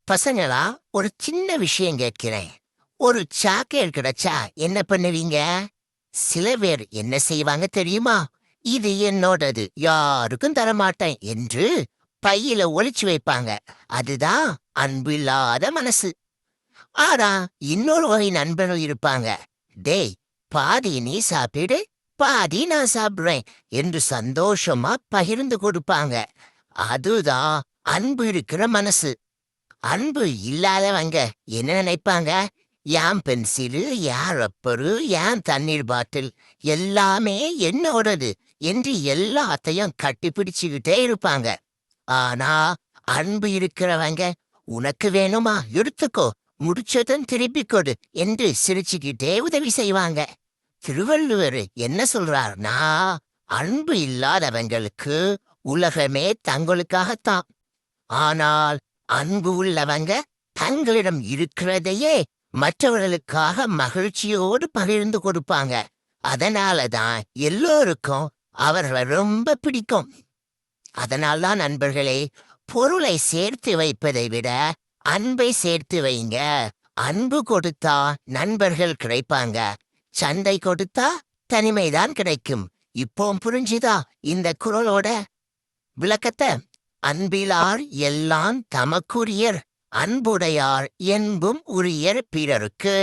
பசங்களா, ஒரு சின்ன விஷயம் கேட்கிறேன். ஒரு சாக்லேட் கிடைச்சா என்ன பண்ணுவீங்க? சில பேர் என்ன செய்வாங்க தெரியுமா? இது என்னோடது, யாருக்கும் தரமாட்டேன் என்று பையில ஒளிச்சு வைப்பாங்க. அதுதான் அன்பில்லாத மனசு. ஆனா இன்னொரு வகை நண்பர்கள் இருப்பாங்க. டேய், பாதி நீ சாப்பிடு, பாதி நான் சாப்பிடுறேன் என்று சந்தோஷமா பகிர்ந்து கொடுப்பாங்க. அதுதான் அன்பு இருக்கிற மனசு. அன்பு இல்லாதவங்க என்ன நினைப்பாங்க? என் பென்சிலு, என் ரப்பரு, என் தண்ணீர் பாட்டில் எல்லாமே என்னோடது என்று எல்லாத்தையும் கட்டி பிடிச்சுக்கிட்டே இருப்பாங்க. ஆனா அன்பு இருக்கிறவங்க, உனக்கு வேணுமா எடுத்துக்கோ, முடிச்சதும் திருப்பி கொடு என்று சிரிச்சுக்கிட்டே உதவி செய்வாங்க. திருவள்ளுவர் என்ன சொல்றார்னா, அன்பு இல்லாதவங்களுக்கு உலகமே தங்களுக்காகத்தான். ஆனால் அன்பு உள்ளவங்க தங்களிடம் இருக்கிறதையே மற்றவர்களுக்காக மகிழ்ச்சியோடு பகிர்ந்து கொடுப்பாங்க. அதனாலதான் எல்லோருக்கும் அவர்களை ரொம்ப பிடிக்கும். அதனால்தான் நண்பர்களே, பொருளை சேர்த்து வைப்பதை விட அன்பை சேர்த்து வைங்க. அன்பு கொடுத்தா நண்பர்கள் கிடைப்பாங்க, சண்டை கொடுத்தா தனிமைதான் கிடைக்கும். இப்போ புரிஞ்சுதா இந்த குரலோட விளக்கத்தை? அன்பிலார் எல்லாம் தமக்குரியர், அன்புடையார் என்பும் உரியர் பிறருக்கு.